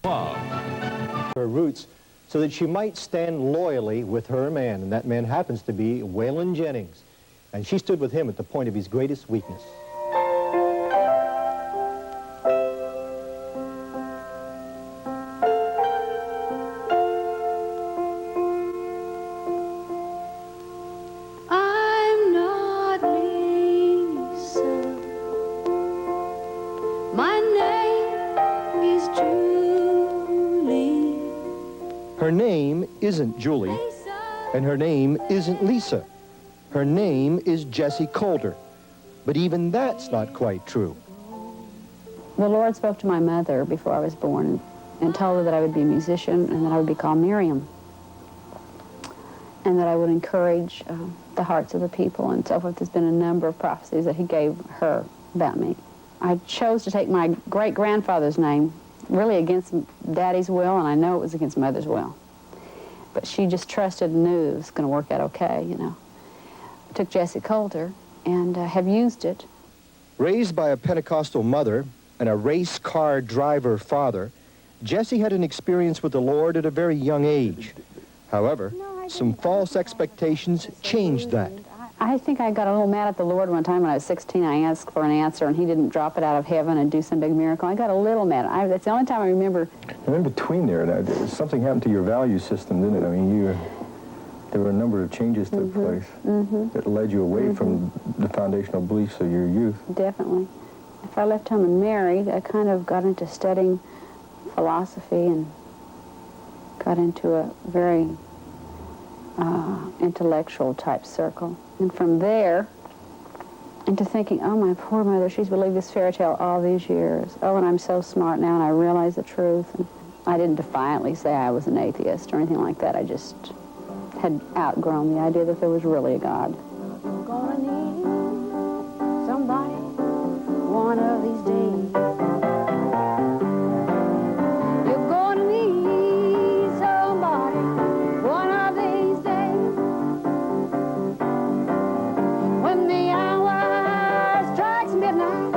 her roots so that she might stand loyally with her man, and that man happens to be Waylon Jennings. And she stood with him at the point of his greatest weakness. I'm not Lisa. My name is Julie. Her name isn't Julie, and her name isn't Lisa. Her name is Jessi Colter, but even that's not quite true. The Lord spoke to my mother before I was born and told her that I would be a musician and that I would be called Miriam, and that I would encourage the hearts of the people and so forth. There's been a number of prophecies that he gave her about me. I chose to take my great-grandfather's name, really against Daddy's will, and I know it was against Mother's will. But she just trusted and knew it was going to work out okay, you know. I took Jessi Colter and have used it. Raised by a Pentecostal mother and a race car driver father, Jessi had an experience with the Lord at a very young age. However, some false expectations changed that. I think I got a little mad at the Lord one time when I was 16. I asked for an answer, and he didn't drop it out of heaven and do some big miracle. I got a little mad. That's the only time I remember. And in between there, something happened to your value system, didn't it? I mean, there were a number of changes took place that led you away from the foundational beliefs of your youth. Definitely. After I left home and married, I kind of got into studying philosophy and got into a very intellectual type circle. And from there, into thinking, oh, my poor mother, she's believed this fairy tale all these years. Oh, and I'm so smart now, and I realize the truth. And I didn't defiantly say I was an atheist or anything like that. I just had outgrown the idea that there was really a God. I'm gonna need somebody one of these days. You're gonna need somebody one of these days. When the hour strikes midnight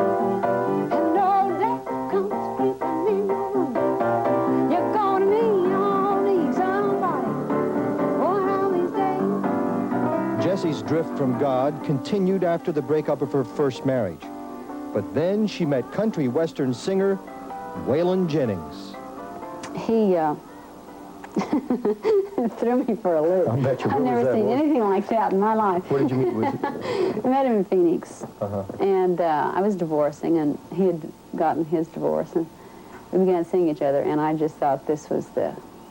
and no death comes creeping in your room, you're gonna need somebody one of these days. Jessi's drift from God continued after the breakup of her first marriage. But then she met country western singer Waylon Jennings. He threw me for a loop. I bet you. I've never seen anything like that in my life. Where did you meet? I met him in Phoenix, and I was divorcing, and he had gotten his divorce, and we began seeing each other, and I just thought this was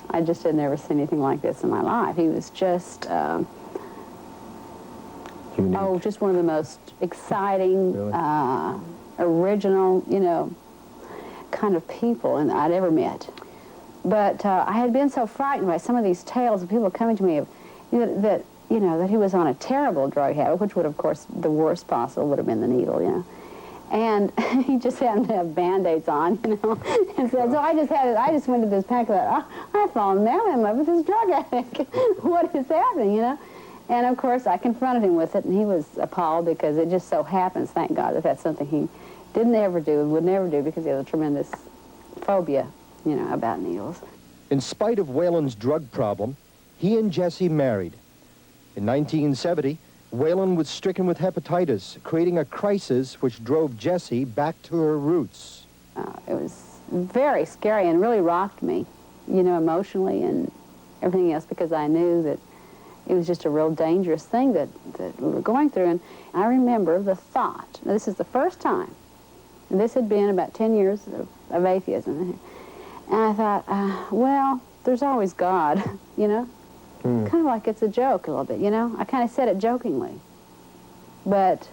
I just had never seen anything like this in my life. He was just, just one of the most exciting, really? Original, you know, kind of people I'd ever met. But I had been so frightened by some of these tales of people coming to me that he was on a terrible drug habit, which would, of course, the worst possible would have been the needle, you know. And he just happened to have Band-Aids on, you know. And so I just went to this pack of that, I've fallen now in love with this drug addict. What is happening, you know? And, of course, I confronted him with it, and he was appalled because it just so happens, thank God, that that's something he didn't ever do and would never do because he had a tremendous phobia, you know, about needles. In spite of Waylon's drug problem, he and Jessi married. In 1970, Waylon was stricken with hepatitis, creating a crisis which drove Jessi back to her roots. It was very scary and really rocked me, you know, emotionally and everything else, because I knew that it was just a real dangerous thing that we were going through. And I remember the thought, this is the first time, and this had been about 10 years of atheism, and I thought, well, there's always God, you know? Kind of like it's a joke a little bit, you know? I kind of said it jokingly. But,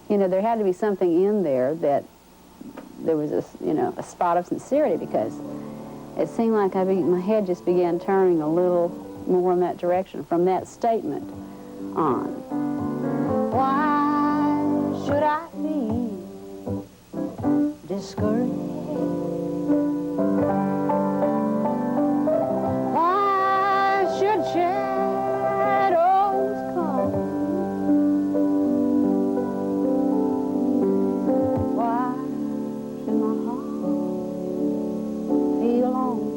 you know, there had to be something in there that there was a spot of sincerity, because it seemed like my head just began turning a little more in that direction from that statement on. Why should I be discouraged? Why should shadows come? Why should my heart feel alone?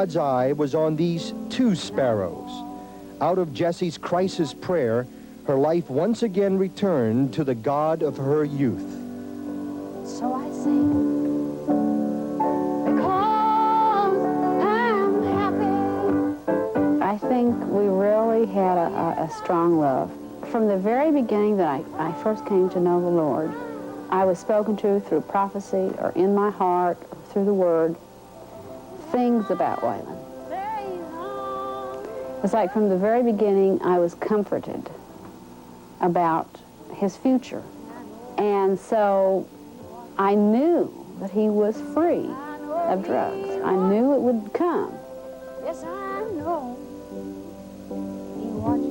God's eye was on these two sparrows. Out of Jessi's crisis prayer, her life once again returned to the God of her youth. So I sing because I'm happy. I think we really had a strong love. From the very beginning that I first came to know the Lord, I was spoken to through prophecy or in my heart, or through the Word, things about Waylon. It's like from the very beginning I was comforted about his future. And so I knew that he was free of drugs. I knew it would come. Yes, I know. He watches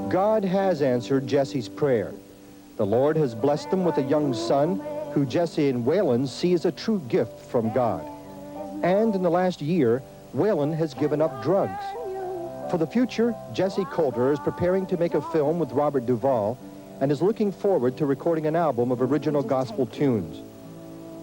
me. God has answered Jessi's prayer. The Lord has blessed them with a young son who Jessi and Waylon see as a true gift from God. And in the last year, Waylon has given up drugs. For the future, Jessi Colter is preparing to make a film with Robert Duvall and is looking forward to recording an album of original gospel tunes.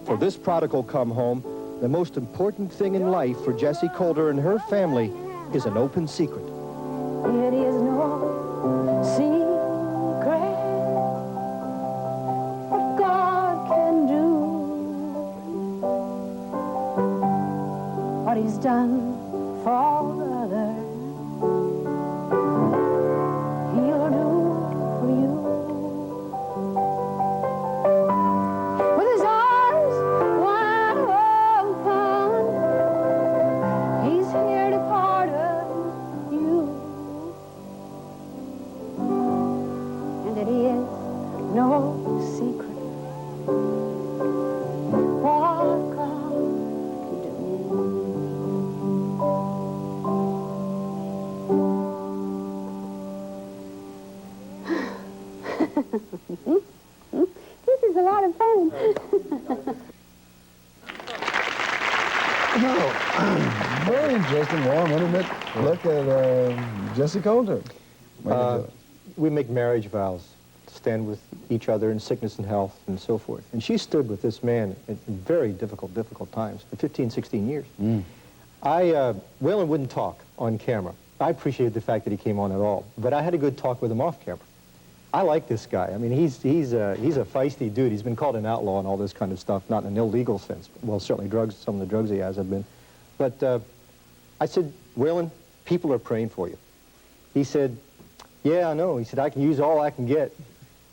For this prodigal come home, the most important thing in life for Jessi Colter and her family is an open secret. It is no secret what God can do, what He's done for others. He'll do for you. With His arms wide open, He's here to pardon you. And it is no secret what God can do. This is a lot of fun. No, very interesting, warm, intimate look at Jessi Colter. We make marriage vows to stand with each other in sickness and health and so forth. And she stood with this man at very difficult times for 15, 16 years. Waylon wouldn't talk on camera. I appreciated the fact that he came on at all, but I had a good talk with him off camera. I like this guy. I mean, he's a feisty dude. He's been called an outlaw and all this kind of stuff, not in an illegal sense. Well, certainly drugs, some of the drugs he has have been. But I said, Waylon, people are praying for you. He said, yeah, I know. He said, I can use all I can get.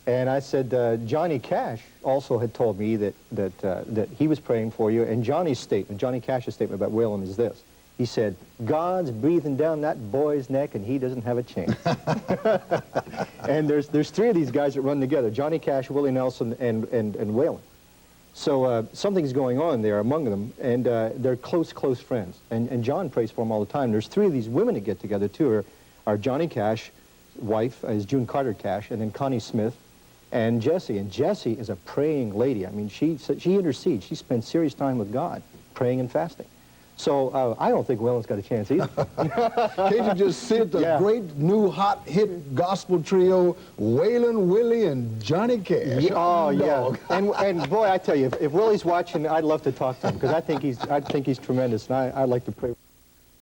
And I said, Johnny Cash also had told me that he was praying for you. And Johnny Cash's statement about Waylon is this. He said, God's breathing down that boy's neck and he doesn't have a chance. And there's three of these guys that run together, Johnny Cash, Willie Nelson, and Waylon. So something's going on there among them, and they're close friends. And John prays for them all the time. There's three of these women that get together, too, are Johnny Cash's wife, is June Carter Cash, and then Connie Smith, and Jessi. And Jessi is a praying lady. I mean, she intercedes. She spends serious time with God, praying and fasting. So I don't think Waylon's got a chance either. Can't you just see it, the great new hot hit gospel trio, Waylon, Willie, and Johnny Cash? Oh, yeah. And boy, I tell you, if Willie's watching, I'd love to talk to him because I think he's tremendous, and I'd like to pray.